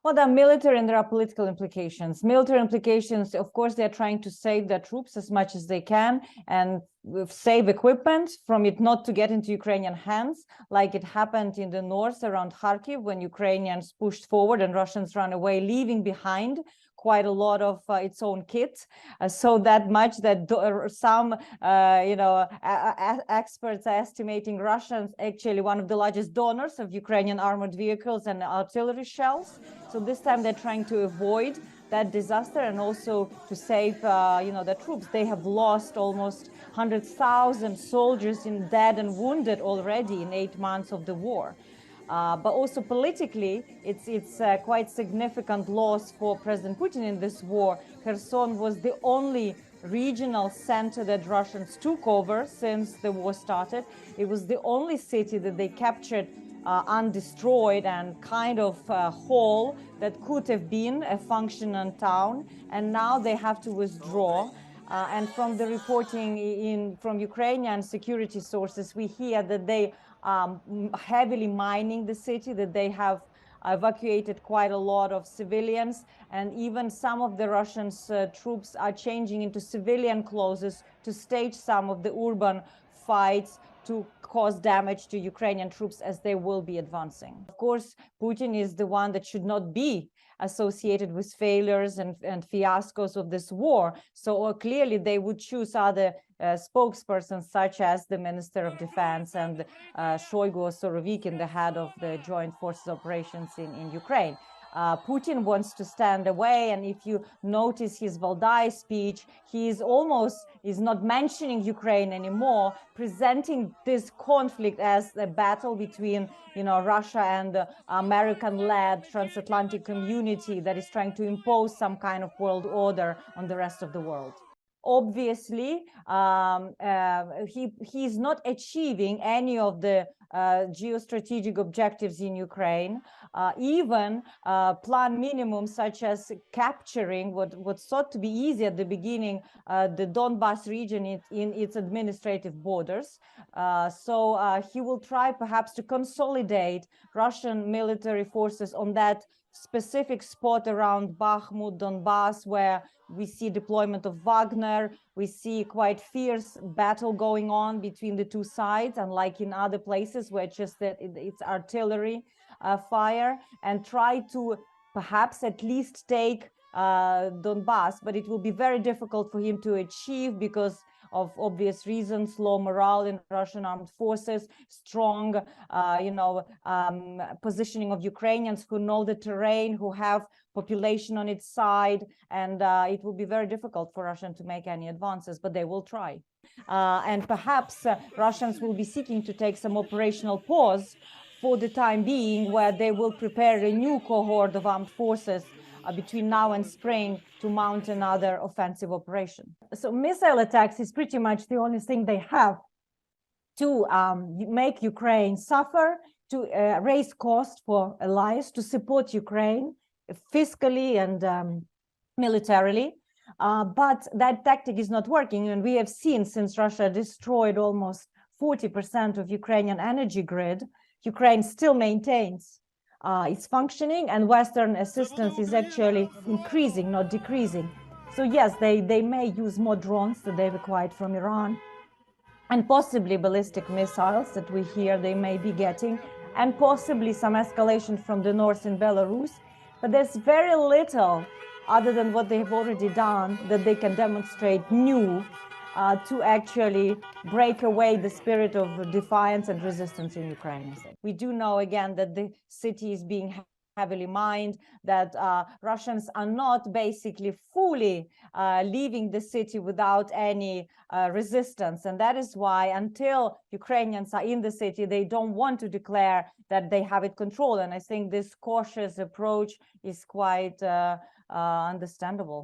Well, there are military and there are political implications. Military implications, of course, they're trying to save their troops as much as they can and save equipment from it not to get into Ukrainian hands, like it happened in the north around Kharkiv when Ukrainians pushed forward and Russians ran away, leaving behind quite a lot of its own kit. So that much that some, experts are estimating Russians actually one of the largest donors of Ukrainian armored vehicles and artillery shells. So this time they're trying to avoid that disaster and also to save, the troops. They have lost almost 100,000 soldiers in dead and wounded already in 8 months of the war. But also politically, it's quite significant loss for President Putin in this war. Kherson was the only regional center that Russians took over since the war started. It was the only city that they captured undestroyed and kind of whole that could have been a functional town, and now they have to withdraw. And from the reporting from Ukrainian security sources, we hear that they heavily mining the city, that they have evacuated quite a lot of civilians, and even some of the Russian troops are changing into civilian clothes to stage some of the urban fights to cause damage to Ukrainian troops as they will be advancing. Of course, Putin is the one that should not be associated with failures and fiascos of this war. So clearly they would choose other spokespersons such as the Minister of Defense and Shoigu or Surovikin, the head of the Joint Forces operations in Ukraine. Putin wants to stand away, and if you notice his Valdai speech, he is not mentioning Ukraine anymore, presenting this conflict as a battle between Russia and the American-led transatlantic community that is trying to impose some kind of world order on the rest of the world. Obviously, he's not achieving any of the geostrategic objectives in Ukraine, even plan minimum such as capturing what thought to be easy at the beginning, the Donbas region in its administrative borders. So he will try perhaps to consolidate Russian military forces on that specific spot around Bakhmut, Donbas, where we see deployment of Wagner. We see quite fierce battle going on between the two sides, unlike in other places where it's artillery fire, and try to perhaps at least take Donbas, but it will be very difficult for him to achieve because of obvious reasons: low morale in Russian armed forces, strong, positioning of Ukrainians who know the terrain, who have population on its side, and it will be very difficult for Russia to make any advances, but they will try. And perhaps Russians will be seeking to take some operational pause for the time being, where they will prepare a new cohort of armed forces between now and spring to mount another offensive operation. So missile attacks is pretty much the only thing they have to make Ukraine suffer, to raise costs for allies, to support Ukraine fiscally and militarily. But that tactic is not working, and we have seen since Russia destroyed almost 40% of Ukrainian energy grid, Ukraine still maintains its functioning, and Western assistance is actually increasing, not decreasing. So yes, they may use more drones that they've acquired from Iran, and possibly ballistic missiles that we hear they may be getting, and possibly some escalation from the north in Belarus. But there's very little other than what they've already done that they can demonstrate new to actually break away the spirit of defiance and resistance in Ukraine. We do know again that the city is being heavily mined, that Russians are not basically fully leaving the city without any resistance. And that is why until Ukrainians are in the city, they don't want to declare that they have it controlled. And I think this cautious approach is quite understandable.